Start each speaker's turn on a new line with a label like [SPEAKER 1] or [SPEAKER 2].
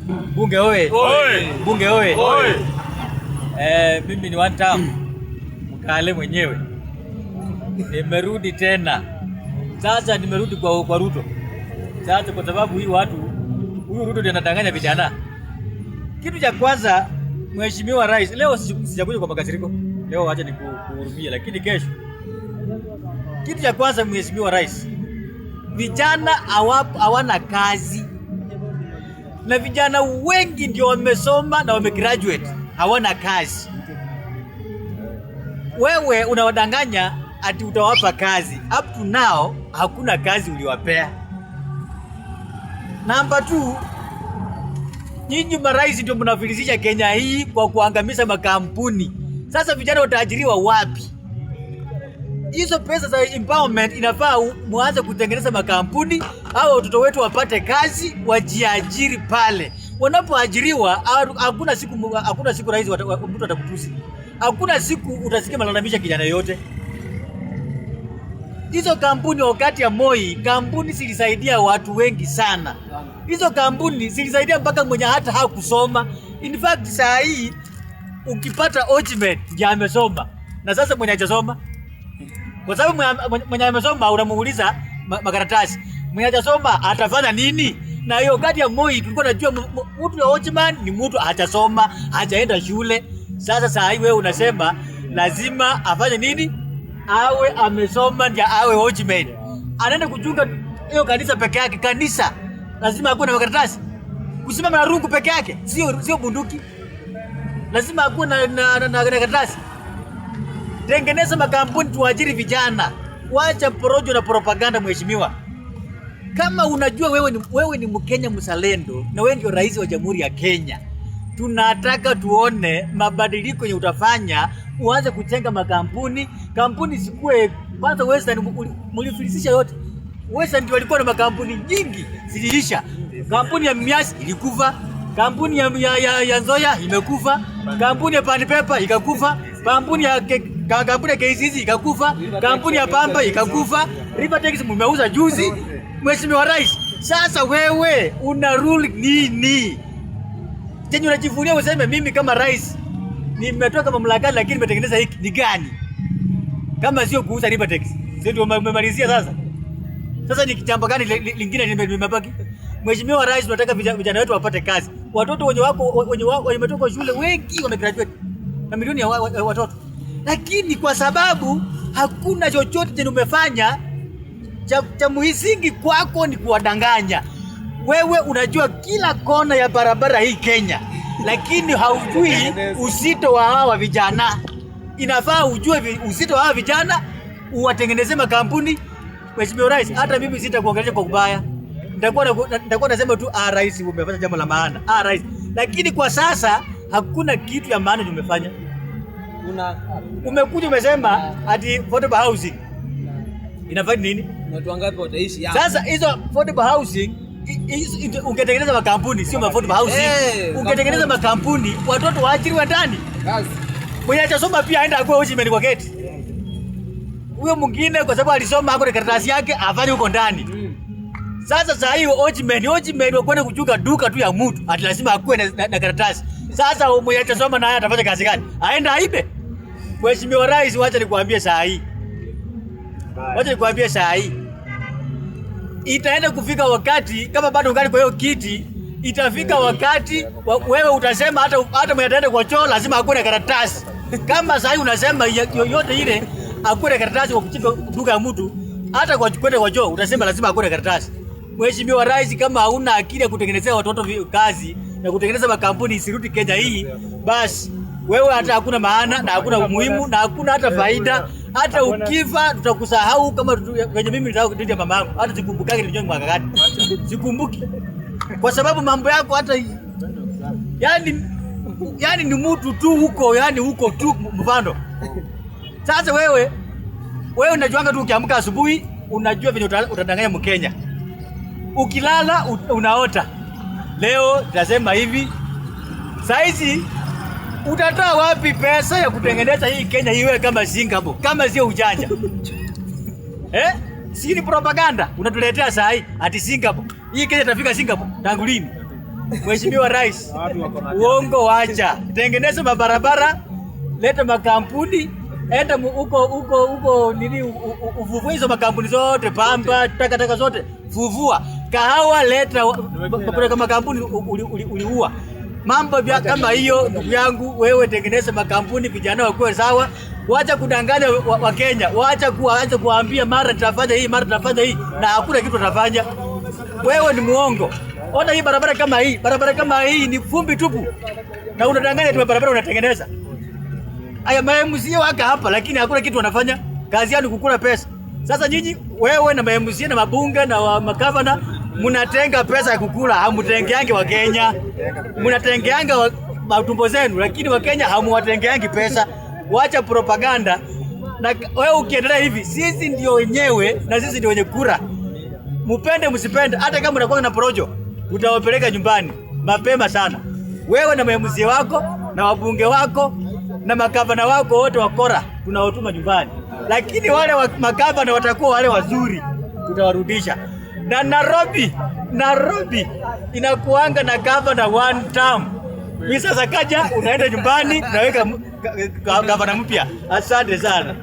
[SPEAKER 1] Bunge oye! Bunge oye! Mimi ni one time Mkale mwenyewe, nimerudi tena sasa. Nimerudi kwa Ruto sasa, kwa sababu huyu Ruto ndiye anadanganya vijana. Kitu cha kwanza, Mheshimiwa Rais, leo sijakuja kwa makasiriko, leo acha nikuhurumia, lakini kesho. Kitu cha kwanza, Mheshimiwa Rais, vijana hawana kazi, na vijana wengi ndio wamesoma na wamegraduate, hawana kazi. Wewe unawadanganya ati utawapa kazi. Up to now hakuna kazi uliwapea. Namba 2, nyinyi marais ndio mnafilisisha Kenya hii kwa kuangamiza makampuni. Sasa vijana wataajiriwa wapi? Hizo pesa za empowerment inafaa muanze kutengeneza makampuni au watoto wetu wapate kazi, wajiajiri pale. Wanapoajiriwa hakuna siku rais mtu atakutusi. Hakuna siku utasikia malalamisha kijana yote. Hizo kampuni wakati ya Moi, kampuni zilisaidia watu wengi sana. Hizo kampuni zilisaidia mpaka mwenye hata hakusoma. In fact saa hii ukipata Ochimet ndiye amesoma. Na sasa mwenye hajasoma, kwa sababu mwenye amesoma unamuuliza makaratasi, mwenye hajasoma atafanya nini? Na hiyo wakati ya Moi tulikuwa tunajua mtu wa Ochiman ni mtu hajasoma, hajaenda shule. Sasa saa hii wewe unasema lazima afanye nini? Awe amesoma ndio awe Ochiman. Anaenda kuchunga hiyo kanisa peke yake. Kanisa lazima akuwe na makaratasi. Kusimama na rungu peke yake sio bunduki. Lazima akuwe na karatasi. Tengeneza makampuni tuajiri vijana. Wacha porojo na propaganda, mheshimiwa. Kama unajua wewe ni Mkenya mzalendo na wewe ndio rais wa Jamhuri ya Kenya, tunataka tuone mabadiliko yenye utafanya. Uanze kujenga makampuni. Kampuni sikue kwanza. Western mlifilisisha yote. Western ndio walikuwa na makampuni nyingi, ziliisha. Kampuni ya Mias ilikufa, kampuni ya Nzoia imekufa, kampuni ya Pan Paper ikakufa, kampuni ya KCC ikakufa, kampuni ya Pamba ikakufa, Rivertex mmeuza juzi. Mheshimiwa Rais, sasa wewe una rule nini? Chenye unajivunia useme mimi kama rais nimetoka mamlakani lakini nimetengeneza hiki ni gani? Kama sio kuuza Rivertex. Sio ndio umemalizia sasa? Sasa ni jambo gani lingine limebaki? Mheshimiwa Rais, tunataka vijana wetu wapate kazi. Watoto wenye wametoka shule wengi wamegraduate. Na milioni ya watoto. Lakini kwa sababu hakuna chochote chenye umefanya, cha muhisingi kwako ni kuwadanganya. Wewe unajua kila kona ya barabara hii Kenya, lakini haujui uzito wa hawa vijana. Inafaa ujue uzito wa hawa vijana, uwatengeneze makampuni. Mheshimiwa Rais, hata mimi sitakuongelea kwa kubaya. Nitakuwa nasema tu rais umefanya jambo la maana. Rais. Lakini kwa sasa hakuna kitu ya maana umefanya. Umekuja umesema ati affordable housing. Inafanya nini?
[SPEAKER 2] Watu wangapi wataishi hapa?
[SPEAKER 1] Sasa hizo affordable housing ungetengeneza makampuni, sio affordable housing. Ungetengeneza makampuni, watoto waajiriwe ndani. Kazi. Mwenye hajasoma pia aenda akuwe Ochimen kwa geti. Huyo mwingine kwa sababu alisoma hapo na karatasi yake afanye huko ndani. Sasa saa hiyo Ochimen wakwenda kuchunga duka tu ya mtu, ati lazima akuwe na karatasi. Sasa mwenye hajasoma naye atafanya kazi gani? Aenda aibe. Mheshimiwa Rais, wacha nikwambie saa hii. Itaenda kufika wakati, kama bado ungali kwa hiyo kiti, itafika wakati wewe utasema hata mwenye ataenda kwa choo lazima akuwe na karatasi. Kama sasa hivi unasema yoyote ile akuwe na karatasi kwa kuchimba duka ya mtu, hata kwa kwenda kwa choo utasema lazima akuwe na karatasi. Mheshimiwa Rais, kama hauna akili ya kutengenezea watoto kazi na kutengeneza makampuni isirudi Kenya hii, basi wewe hata hakuna maana na hakuna umuhimu na hakuna hata faida. Hata ukifa tutakusahau kama venye mimi nitaka kutetea mama yangu. Hata sikumbukake nilinyonga mwaka gani. Sikumbuki. Kwa sababu mambo yako hata yani ni mtu tu huko, yani huko tu mfano. Sasa wewe unajuanga tu ukiamka asubuhi unajua venye utadanganya Mkenya. Ukilala unaota. Leo tutasema hivi. Saizi utatoa wapi pesa ya kutengeneza hii Kenya iwe kama Singapore? Kama sio ujanja. Si ni propaganda unatuletea saa hii ati Singapore. Hii Kenya itafika Singapore tangu lini? Mheshimiwa Rais, uongo wacha. Tengeneza mabarabara, leta makampuni, enda huko nini uvuvue hizo makampuni zote, pamba, takataka zote, vuvua. Kahawa leta kwa makampuni uliua. Mambo kama hiyo ndugu yangu, wewe tengeneza makampuni, vijana wakuwe sawa. Wacha kudanganya wa Kenya, wacha kuambia mara tutafanya hii, mara tutafanya hii, na hakuna kitu tutafanya. Wewe ni muongo. Ona hii barabara kama hii ni fumbi tupu. Na unadanganya tu barabara unatengeneza. Haya MMC waka hapa lakini hakuna kitu wanafanya. Kazi yao ni kukula pesa. Sasa nyinyi wewe na MMC na mabunge na magavana mnatenga pesa ya kukula, hamutengeange wa Kenya. Mnatengeanga matumbo zenu lakini wa Kenya hamuwatengeangi pesa. Wacha propaganda. Na wewe ukiendelea hivi, sisi ndio wenyewe na sisi ndio wenye kura. Mupende msipende, hata kama unakuwa na porojo, utawapeleka nyumbani mapema sana. Wewe na MMC wako na wabunge wako na magavana wako wote wakora, tunawatuma nyumbani. Lakini wale magavana watakuwa wale wazuri, tutawarudisha. Na Nairobi inakuanga na gavana one term. Misa Sakaja unaenda nyumbani, tunaweka gavana mpya. Asante sana.